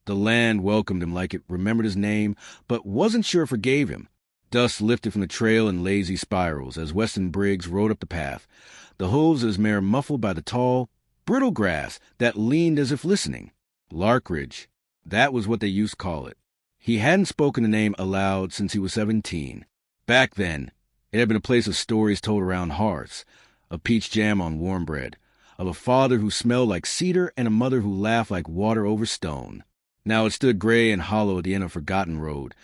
The land welcomed him like it remembered his name, but wasn't sure it forgave him. Dust lifted from the trail in lazy spirals as Weston Briggs rode up the path, the hooves of his mare muffled by the tall, brittle grass that leaned as if listening. Larkridge, that was what they used to call it. He hadn't spoken the name aloud since he was 17. Back then, it had been a place of stories told around hearths, of peach jam on warm bread, of a father who smelled like cedar and a mother who laughed like water over stone. Now it stood gray and hollow at the end of a forgotten road,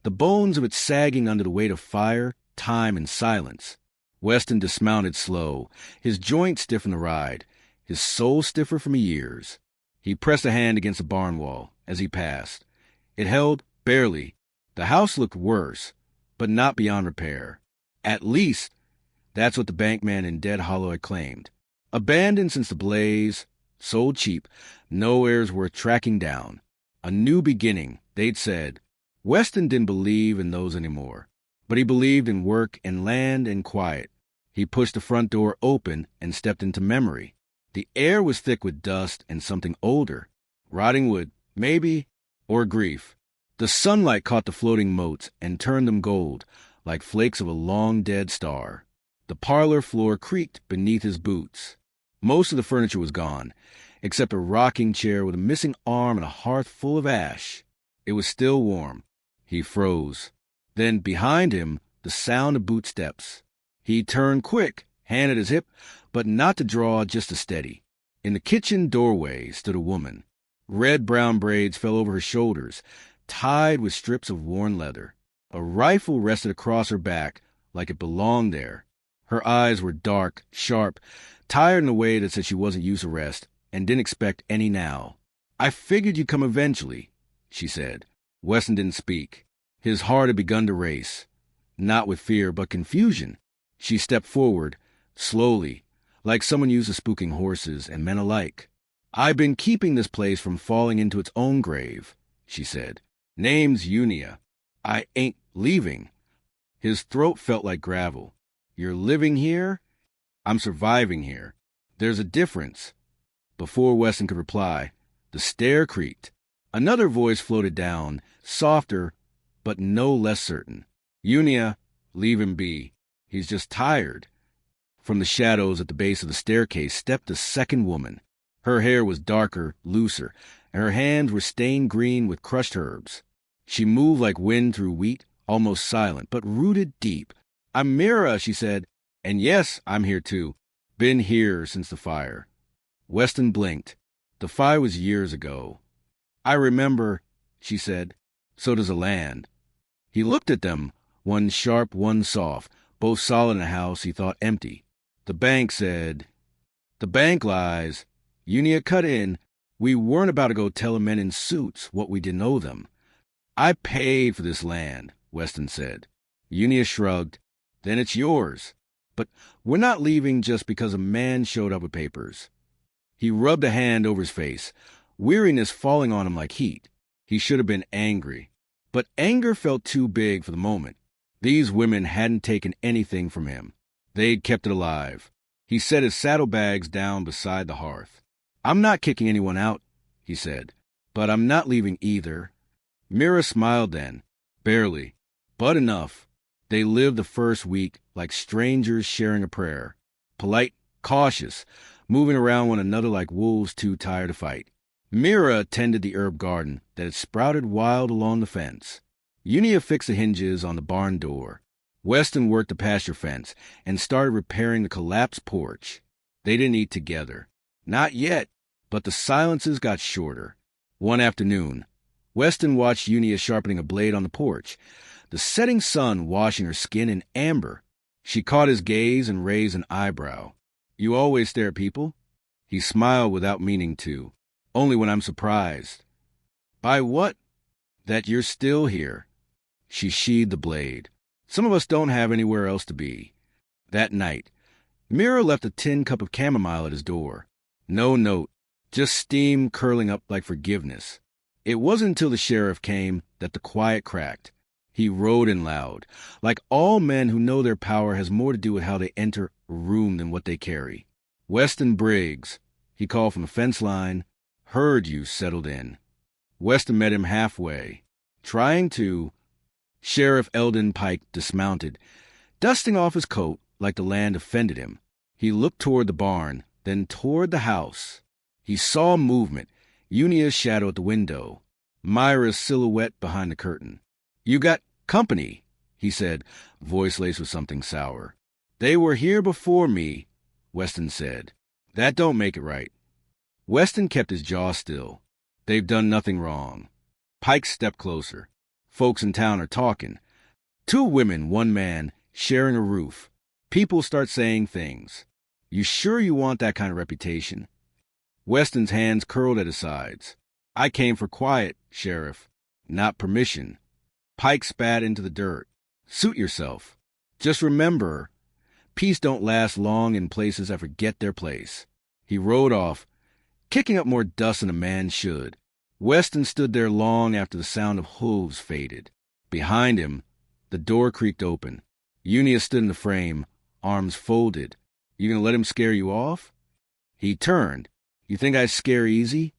the bones of it sagging under the weight of fire, time, and silence. Weston dismounted slow, his joints stiff from the ride, his soul stiffer from years. He pressed a hand against the barn wall as he passed. It held barely. The house looked worse, but not beyond repair. At least, that's what the bankman in Dead Hollow had claimed. Abandoned since the blaze, sold cheap, no heirs worth tracking down. A new beginning, they'd said. Weston didn't believe in those anymore, but he believed in work and land and quiet. He pushed the front door open and stepped into memory. The air was thick with dust and something older. Rotting wood, maybe, or grief. The sunlight caught the floating motes and turned them gold, like flakes of a long-dead star. The parlor floor creaked beneath his boots. Most of the furniture was gone, except a rocking chair with a missing arm and a hearth full of ash. It was still warm. He froze. Then, behind him, the sound of boot steps. He turned quick, hand at his hip, but not to draw, just to steady. In the kitchen doorway stood a woman. Red-brown braids fell over her shoulders, tied with strips of worn leather. A rifle rested across her back, like it belonged there. Her eyes were dark, sharp, tired in a way that said she wasn't used to rest, and didn't expect any now. "I figured you'd come eventually," she said. Weston didn't speak. His heart had begun to race, not with fear, but confusion. She stepped forward, slowly, like someone used to spooking horses and men alike. "I've been keeping this place from falling into its own grave," she said. "Name's Unia. I ain't leaving." His throat felt like gravel. "You're living here?" "I'm surviving here. There's a difference." Before Weston could reply, the stair creaked. Another voice floated down, softer, but no less certain. "Unia, leave him be. He's just tired." From the shadows at the base of the staircase stepped a second woman. Her hair was darker, looser, and her hands were stained green with crushed herbs. She moved like wind through wheat, almost silent, but rooted deep. "I'm Mira," she said. "And yes, I'm here too. Been here since the fire." Weston blinked. The fire was years ago. "I remember," she said. "So does the land." He looked at them, one sharp, one soft, both solid in a house he thought empty. The bank said, "The bank lies. Unia cut in. We weren't about to go tell men in suits what we didn't owe them." "I paid for this land," Weston said. Unia shrugged. "Then it's yours. But we're not leaving just because a man showed up with papers." He rubbed a hand over his face, weariness falling on him like heat. He should have been angry. But anger felt too big for the moment. These women hadn't taken anything from him. They'd kept it alive. He set his saddlebags down beside the hearth. "I'm not kicking anyone out," he said. "But I'm not leaving either." Mira smiled then. Barely. But enough. They lived the first week like strangers sharing a prayer. Polite, cautious, moving around one another like wolves too tired to fight. Mira tended the herb garden that had sprouted wild along the fence. Unia fixed the hinges on the barn door. Weston worked the pasture fence and started repairing the collapsed porch. They didn't eat together. Not yet, but the silences got shorter. One afternoon, Weston watched Unia sharpening a blade on the porch, the setting sun washing her skin in amber. She caught his gaze and raised an eyebrow. "You always stare at people?" He smiled without meaning to. "Only when I'm surprised." "By what?" "That you're still here." She sheathed the blade. "Some of us don't have anywhere else to be." That night, Mira left a tin cup of chamomile at his door. No note, just steam curling up like forgiveness. It wasn't until the sheriff came that the quiet cracked. He rode in loud, like all men who know their power has more to do with how they enter a room than what they carry. "Weston Briggs," he called from the fence line, "heard you settled in." Weston met him halfway, trying to. Sheriff Eldon Pike dismounted, dusting off his coat like the land offended him. He looked toward the barn, then toward the house. He saw movement, Unia's shadow at the window, Myra's silhouette behind the curtain. "You got company," he said, voice laced with something sour. "They were here before me," Weston said. "That don't make it right." Weston kept his jaw still. "They've done nothing wrong." Pike stepped closer. "Folks in town are talking. 2 women, 1 man, sharing a roof. People start saying things. You sure you want that kind of reputation?" Weston's hands curled at his sides. "I came for quiet, Sheriff, not permission." Pike spat into the dirt. "Suit yourself. Just remember, peace don't last long in places that forget their place." He rode off, kicking up more dust than a man should. Weston stood there long after the sound of hooves faded. Behind him, the door creaked open. Unia stood in the frame, arms folded. "You gonna let him scare you off?" He turned. "You think I scare easy?"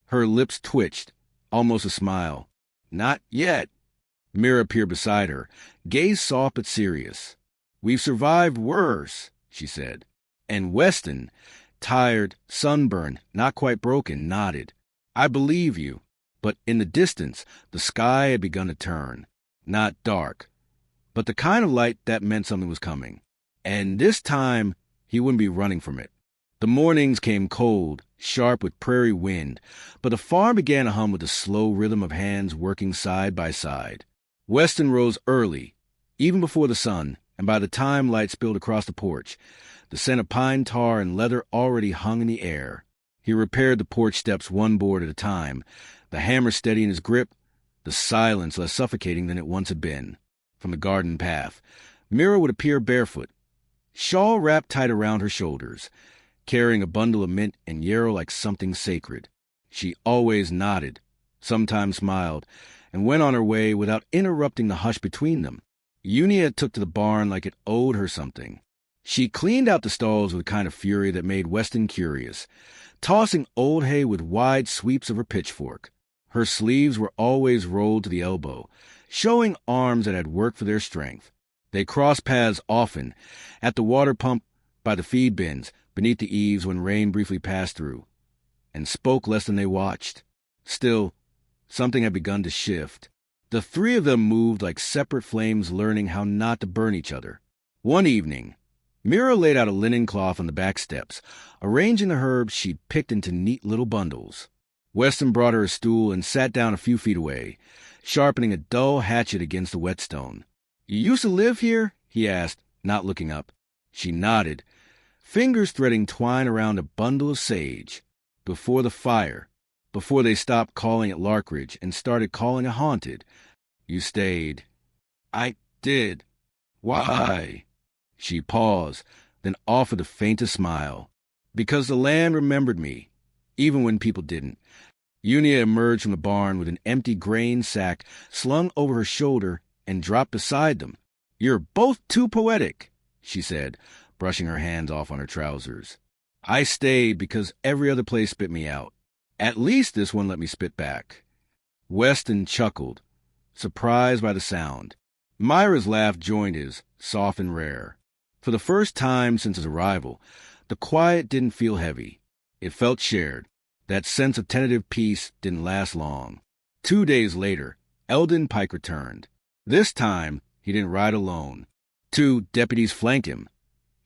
Her lips twitched, almost a smile. "Not yet." Mira appeared beside her, gaze soft but serious. "We've survived worse," she said. And Weston, tired, sunburned, not quite broken, nodded. "I believe you." But in the distance, the sky had begun to turn. Not dark, but the kind of light that meant something was coming. And this time, he wouldn't be running from it. The mornings came cold, sharp with prairie wind, but the farm began to hum with the slow rhythm of hands working side by side. Weston rose early, even before the sun, and by the time light spilled across the porch, the scent of pine tar and leather already hung in the air. He repaired the porch steps 1 board at a time, the hammer steady in his grip, the silence less suffocating than it once had been. From the garden path, Mira would appear barefoot, shawl wrapped tight around her shoulders, carrying a bundle of mint and yarrow like something sacred. She always nodded, sometimes smiled, and went on her way without interrupting the hush between them. Unia took to the barn like it owed her something. She cleaned out the stalls with a kind of fury that made Weston curious, tossing old hay with wide sweeps of her pitchfork. Her sleeves were always rolled to the elbow, showing arms that had worked for their strength. They crossed paths often, at the water pump, by the feed bins, beneath the eaves when rain briefly passed through, and spoke less than they watched. Still, something had begun to shift. The 3 of them moved like separate flames, learning how not to burn each other. One evening, Mira laid out a linen cloth on the back steps, arranging the herbs she'd picked into neat little bundles. Weston brought her a stool and sat down a few feet away, sharpening a dull hatchet against the whetstone. "You used to live here?" he asked, not looking up. She nodded, fingers threading twine around a bundle of sage. "Before the fire, before they stopped calling it Larkridge and started calling it haunted. You stayed." "I did." "Why?" She paused, then offered the faintest smile. "Because the land remembered me, even when people didn't." Unia emerged from the barn with an empty grain sack slung over her shoulder and dropped beside them. "You're both too poetic," she said, brushing her hands off on her trousers. "I stayed because every other place spit me out. At least this one let me spit back." Weston chuckled, surprised by the sound. Myra's laugh joined his, soft and rare. For the first time since his arrival, the quiet didn't feel heavy. It felt shared. That sense of tentative peace didn't last long. 2 days later, Eldon Pike returned. This time, he didn't ride alone. 2 deputies flanked him.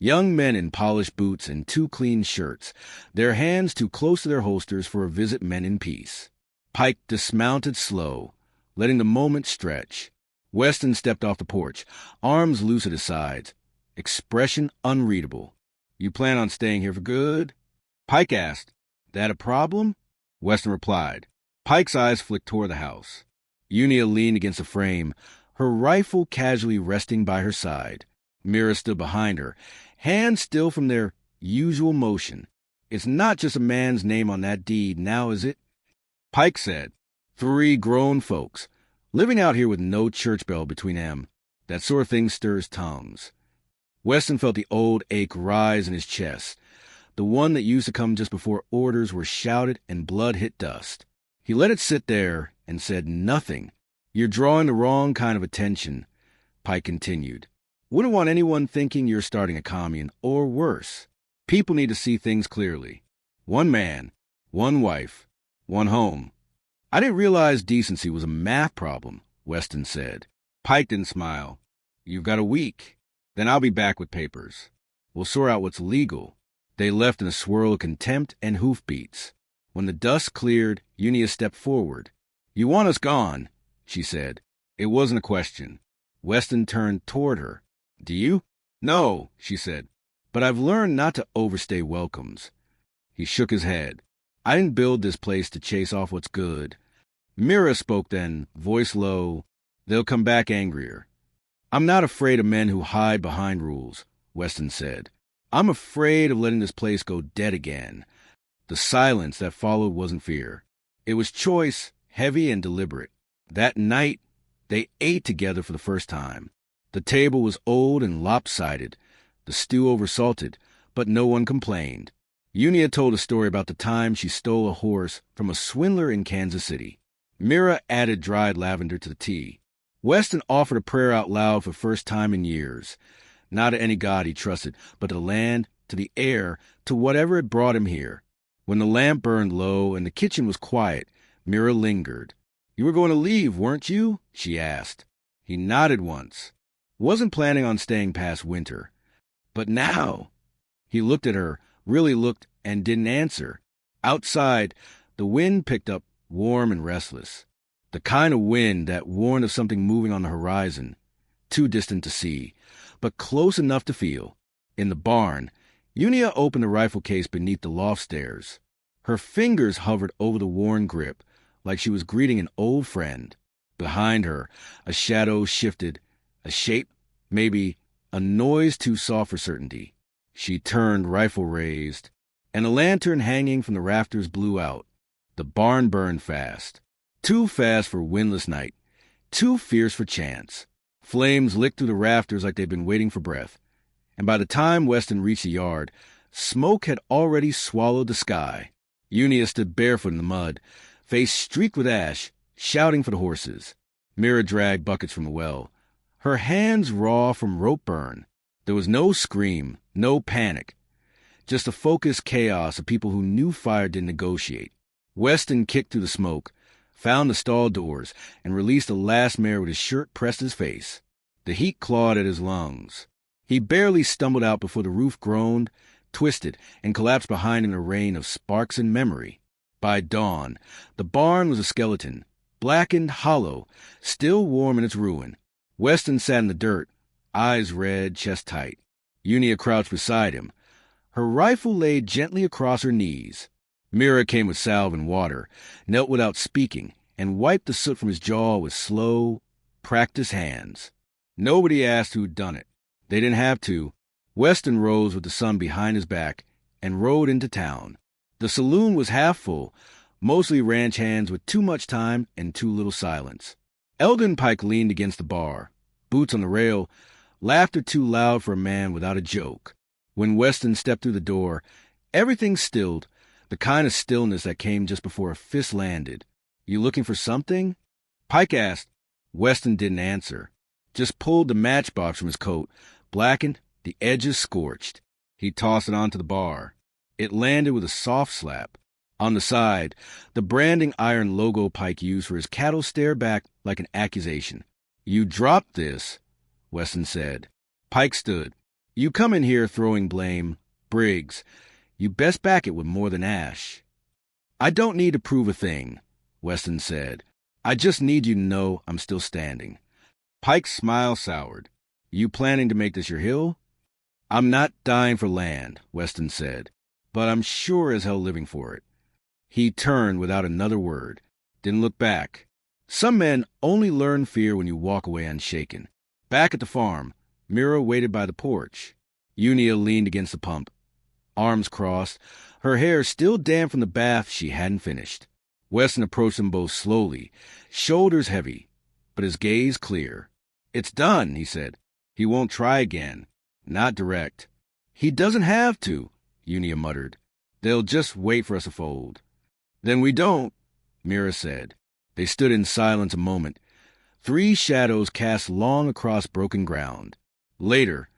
Young men in polished boots and 2 clean shirts, their hands too close to their holsters for a visit meant in peace. Pike dismounted slow, letting the moment stretch. Weston stepped off the porch, arms loose at his sides, expression unreadable. "You plan on staying here for good?" Pike asked. "That a problem?" Weston replied. Pike's eyes flicked toward the house. Unia leaned against the frame, her rifle casually resting by her side. Mira stood behind her, hands still from their usual motion. "It's not just a man's name on that deed, now is it?" Pike said. 3 grown folks, living out here with no church bell between them. That sort of thing stirs tongues. Weston felt the old ache rise in his chest, the one that used to come just before orders were shouted and blood hit dust. He let it sit there and said nothing. You're drawing the wrong kind of attention, Pike continued. Wouldn't want anyone thinking you're starting a commune, or worse. People need to see things clearly. One man, one wife, one home. I didn't realize decency was a math problem, Weston said. Pike didn't smile. You've got a week. Then I'll be back with papers. We'll sort out what's legal. They left in a swirl of contempt and hoofbeats. When the dust cleared, Unia stepped forward. You want us gone, she said. It wasn't a question. Weston turned toward her. Do you? No, she said. But I've learned not to overstay welcomes. He shook his head. I didn't build this place to chase off what's good. Mira spoke then, voice low. They'll come back angrier. I'm not afraid of men who hide behind rules, Weston said. I'm afraid of letting this place go dead again. The silence that followed wasn't fear. It was choice, heavy and deliberate. That night, they ate together for the first time. The table was old and lopsided, the stew oversalted, but no one complained. Unia told a story about the time she stole a horse from a swindler in Kansas City. Mira added dried lavender to the tea. Weston offered a prayer out loud for the first time in years. Not to any god he trusted, but to the land, to the air, to whatever had brought him here. When the lamp burned low and the kitchen was quiet, Mira lingered. You were going to leave, weren't you? She asked. He nodded once. Wasn't planning on staying past winter. But now... He looked at her, really looked, and didn't answer. Outside, the wind picked up, warm and restless. The kind of wind that warned of something moving on the horizon. Too distant to see, but close enough to feel. In the barn, Unia opened the rifle case beneath the loft stairs. Her fingers hovered over the worn grip, like she was greeting an old friend. Behind her, a shadow shifted, a shape, maybe, a noise too soft for certainty. She turned, rifle raised, and a lantern hanging from the rafters blew out. The barn burned fast. Too fast for windless night. Too fierce for chance. Flames licked through the rafters like they'd been waiting for breath. And by the time Weston reached the yard, smoke had already swallowed the sky. Unia stood barefoot in the mud, face streaked with ash, shouting for the horses. Mira dragged buckets from the well, her hands raw from rope burn. There was no scream, no panic, just a focused chaos of people who knew fire didn't negotiate. Weston kicked through the smoke, found the stall doors, and released the last mare with his shirt pressed to his face. The heat clawed at his lungs. He barely stumbled out before the roof groaned, twisted, and collapsed behind him in a rain of sparks and memory. By dawn, the barn was a skeleton, blackened, hollow, still warm in its ruin. Weston sat in the dirt, eyes red, chest tight. Unia crouched beside him. Her rifle lay gently across her knees. Mira came with salve and water, knelt without speaking, and wiped the soot from his jaw with slow, practiced hands. Nobody asked who'd done it. They didn't have to. Weston rose with the sun behind his back and rode into town. The saloon was half full, mostly ranch hands with too much time and too little silence. Eldon Pike leaned against the bar, boots on the rail, laughter too loud for a man without a joke. When Weston stepped through the door, everything stilled, the kind of stillness that came just before a fist landed. You looking for something? Pike asked. Weston didn't answer, just pulled the matchbox from his coat, blackened, the edges scorched. He tossed it onto the bar. It landed with a soft slap. On the side, the branding iron logo Pike used for his cattle stared back like an accusation. You dropped this, Weston said. Pike stood. You come in here throwing blame. Briggs, you best back it with more than ash. I don't need to prove a thing, Weston said. I just need you to know I'm still standing. Pike's smile soured. You planning to make this your hill? I'm not dying for land, Weston said, but I'm sure as hell living for it. He turned without another word, didn't look back. Some men only learn fear when you walk away unshaken. Back at the farm, Mira waited by the porch. Unia leaned against the pump, arms crossed, her hair still damp from the bath she hadn't finished. Weston approached them both slowly, shoulders heavy, but his gaze clear. It's done, he said. He won't try again. Not direct. He doesn't have to, Unia muttered. They'll just wait for us to fold. Then we don't. Mira said. They stood in silence a moment. 3 shadows cast long across broken ground. Later,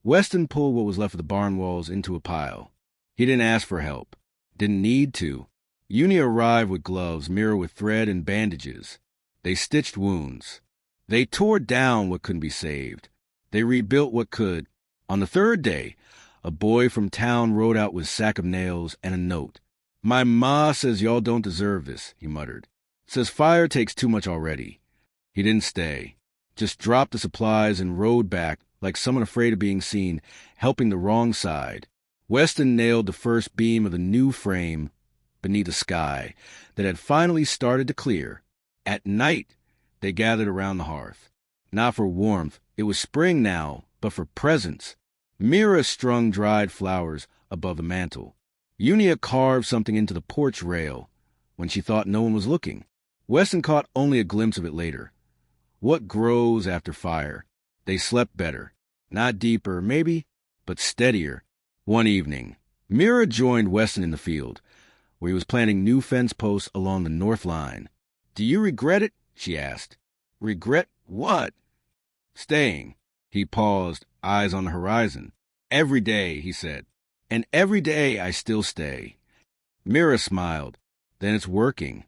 Weston pulled what was left of the barn walls into a pile. He didn't ask for help. Didn't need to. Uni arrived with gloves, Mira with thread and bandages. They stitched wounds. They tore down what couldn't be saved. They rebuilt what could. On the 3rd day, a boy from town rode out with a sack of nails and a note. "My ma says y'all don't deserve this," he muttered. "Says fire takes too much already." He didn't stay. Just dropped the supplies and rode back like someone afraid of being seen, helping the wrong side. Weston nailed the first beam of the new frame beneath a sky that had finally started to clear. At night, they gathered around the hearth. Not for warmth, it was spring now, but for presents. Mira strung dried flowers above the mantel. Unia carved something into the porch rail when she thought no one was looking. Weston caught only a glimpse of it later. What grows after fire? They slept better. Not deeper, maybe, but steadier. One evening, Mira joined Weston in the field, where he was planting new fence posts along the north line. "Do you regret it?" she asked. "Regret what?" "Staying." He paused, eyes on the horizon. "Every day," he said. "And every day I still stay." Mira smiled. "Then it's working."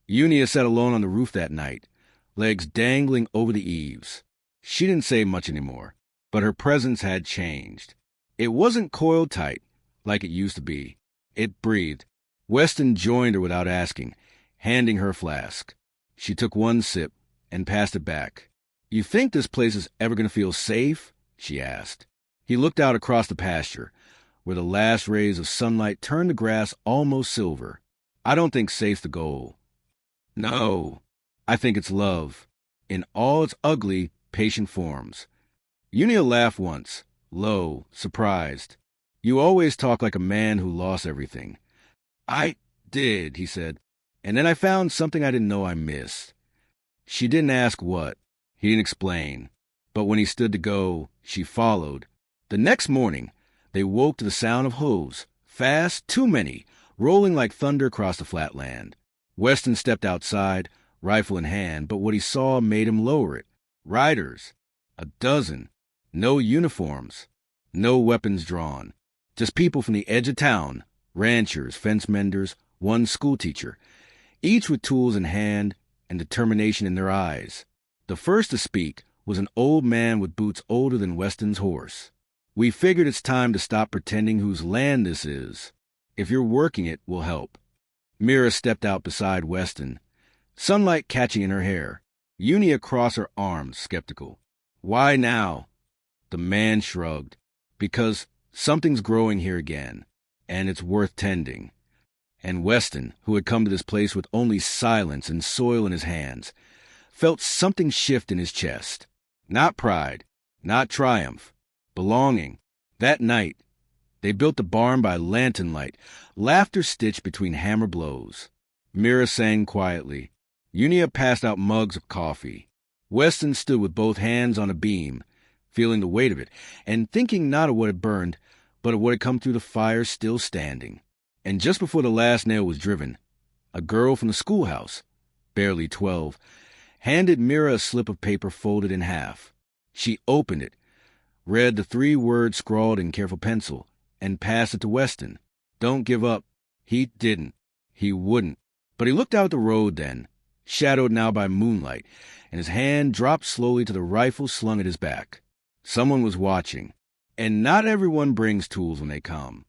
Unia sat alone on the roof that night, legs dangling over the eaves. She didn't say much anymore, but her presence had changed. It wasn't coiled tight, like it used to be. It breathed. Weston joined her without asking, handing her a flask. She took one sip and passed it back. "You think this place is ever going to feel safe?" she asked. He looked out across the pasture, where the last rays of sunlight turned the grass almost silver. "I don't think safe's the goal. No, I think it's love, in all its ugly, patient forms." Unia laughed once, low, surprised. "You always talk like a man who lost everything." "I did," he said, "and then I found something I didn't know I missed." She didn't ask what. He didn't explain. But when he stood to go, she followed. The next morning, they woke to the sound of hooves, fast, too many, rolling like thunder across the flat land. Weston stepped outside, rifle in hand, but what he saw made him lower it. Riders. 12. No uniforms. No weapons drawn. Just people from the edge of town, ranchers, fence menders, one schoolteacher, each with tools in hand and determination in their eyes. The first to speak was an old man with boots older than Weston's horse. "We figured it's time to stop pretending whose land this is. If you're working it, we'll help." Mira stepped out beside Weston, sunlight catching in her hair. Uni across her arms, skeptical. "Why now?" The man shrugged. "Because something's growing here again, and it's worth tending." And Weston, who had come to this place with only silence and soil in his hands, felt something shift in his chest. Not pride, not triumph, belonging. That night, they built the barn by lantern light, laughter stitched between hammer blows. Mira sang quietly. Unia passed out mugs of coffee. Weston stood with both hands on a beam, feeling the weight of it, and thinking not of what had burned, but of what had come through the fire still standing. And just before the last nail was driven, a girl from the schoolhouse, barely 12, handed Mira a slip of paper folded in half. She opened it, read the 3 words scrawled in careful pencil, and passed it to Weston. "Don't give up." He didn't. He wouldn't. But he looked out the road then, shadowed now by moonlight, and his hand dropped slowly to the rifle slung at his back. Someone was watching. And not everyone brings tools when they come.